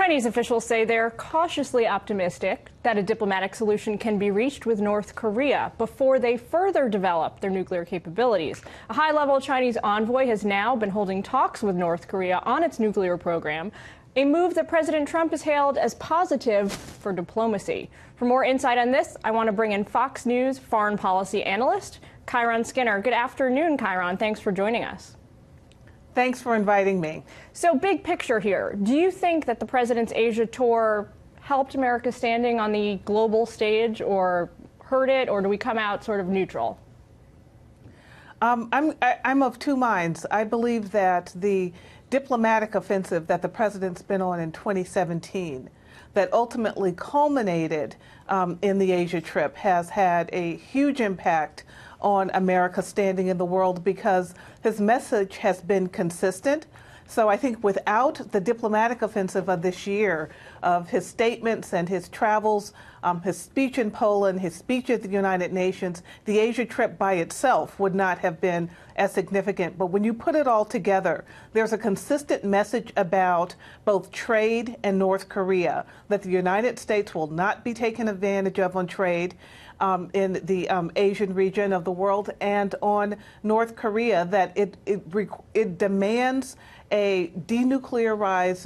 Chinese officials say they're cautiously optimistic that a diplomatic solution can be reached with North Korea before they further develop their nuclear capabilities. A high-level Chinese envoy has now been holding talks with North Korea on its nuclear program, a move that President Trump has hailed as positive for diplomacy. For more insight on this, I want to bring in Fox News foreign policy analyst Kyron Skinner. Good afternoon, Kyron. Thanks for joining us. Thanks for inviting me. So, big picture here. Do you think that the president's Asia tour helped America's standing on the global stage or hurt it, or do we come out sort of neutral? I'm of two minds. I believe that the diplomatic offensive that the president's been on in 2017 that ultimately culminated in the Asia trip has had a huge impact on America's standing in the world because his message has been consistent. So I think without the diplomatic offensive of this year, of his statements and his travels, his speech in Poland, his speech at the United Nations, the Asia trip by itself would not have been as significant. But when you put it all together, there's a consistent message about both trade and North Korea, that the United States will not be taken advantage of on trade in the Asian region of the world, and on North Korea, that it demands a denuclearized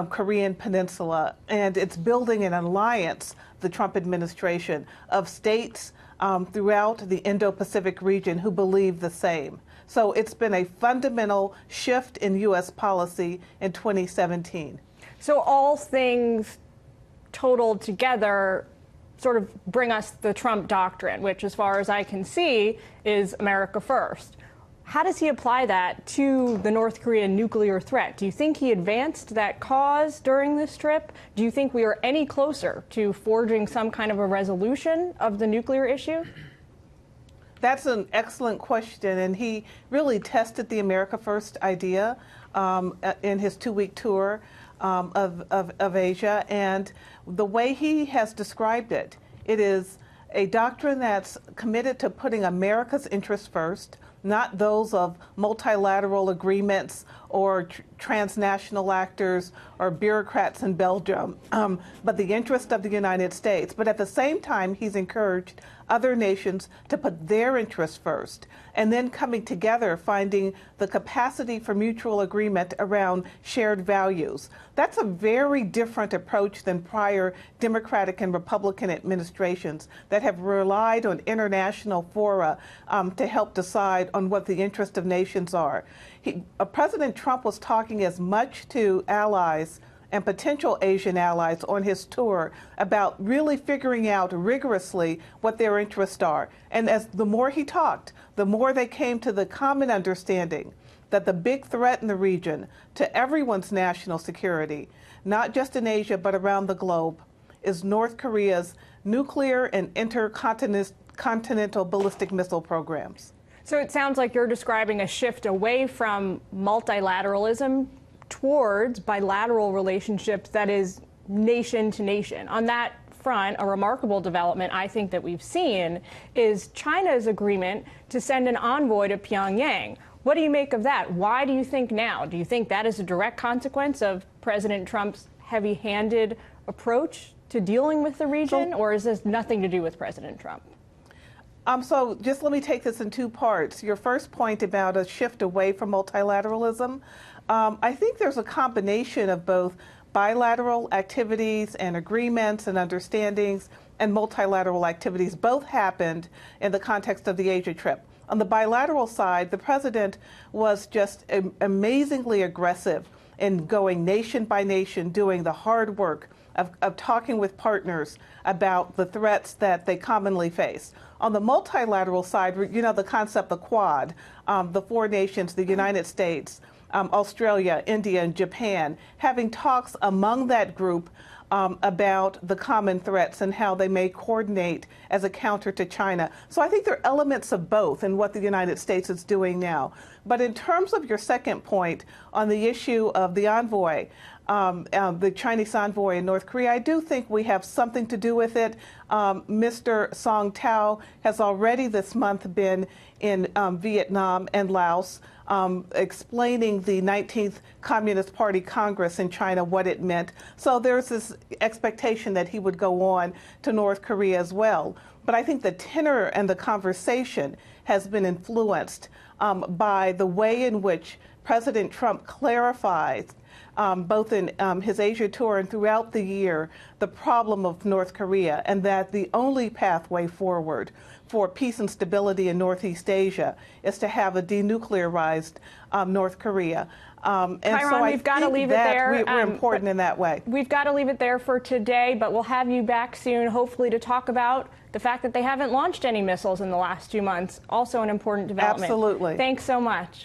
Korean peninsula, and it's building an alliance, the Trump administration, of states throughout the Indo-Pacific region who believe the same. So it's been a fundamental shift in U.S. policy in 2017. So all things totaled together sort of bring us the Trump doctrine, which, as far as I can see, is America first. How does he apply that to the North Korean nuclear threat? Do you think he advanced that cause during this trip? Do you think we are any closer to forging some kind of a resolution of the nuclear issue? That's an excellent question, and he really tested the America First idea in his two-week tour of Asia. And the way he has described it, it is a doctrine that's committed to putting America's interests first, not those of multilateral agreements or transnational actors or bureaucrats in Belgium, but the interest of the United States. But at the same time, he's encouraged other nations to put their interests first, and then coming together, finding the capacity for mutual agreement around shared values. That's a very different approach than prior Democratic and Republican administrations that have relied on international fora to help decide on what the interests of nations are. President Trump was talking as much to allies and potential Asian allies on his tour about really figuring out rigorously what their interests are. And as the more he talked, the more they came to the common understanding that the big threat in the region to everyone's national security, not just in Asia but around the globe, is North Korea's nuclear and intercontinental ballistic missile programs. So it sounds like you're describing a shift away from multilateralism towards bilateral relationships that is nation to nation. On that front, a remarkable development I think that we've seen is China's agreement to send an envoy to Pyongyang. What do you make of that? Why do you think now? Do you think that is a direct consequence of President Trump's heavy-handed approach to dealing with the region, or is this nothing to do with President Trump? So just let me take this in two parts. Your first point about a shift away from multilateralism, I think there's a combination of both bilateral activities and agreements and understandings and multilateral activities. Both happened in the context of the Asia trip. On the bilateral side, the president was just amazingly aggressive in going nation by nation, doing the hard work of talking with partners about the threats that they commonly face. On the multilateral side, you know, the concept, the Quad, the four nations, the United States, Australia, India, and Japan, having talks among that group about the common threats and how they may coordinate as a counter to China. So I think there are elements of both in what the United States is doing now. But in terms of your second point on the issue of the envoy, the Chinese envoy in North Korea, I do think we have something to do with it. Mr. Song Tao has already this month been in Vietnam and Laos. explaining the 19th Communist Party Congress in China, what it meant. So there's this expectation that he would go on to North Korea as well. But I think the tenor and the conversation has been influenced by the way in which President Trump clarifies, both in his Asia tour and throughout the year, the problem of North Korea, and that the only pathway forward for peace and stability in Northeast Asia is to have a denuclearized North Korea. And Chiron, so I we've got to think leave it that there. we're important in that way. We've got to leave it there for today, but we'll have you back soon, hopefully, to talk about the fact that they haven't launched any missiles in the last 2 months. Also an important development. Absolutely. Thanks so much.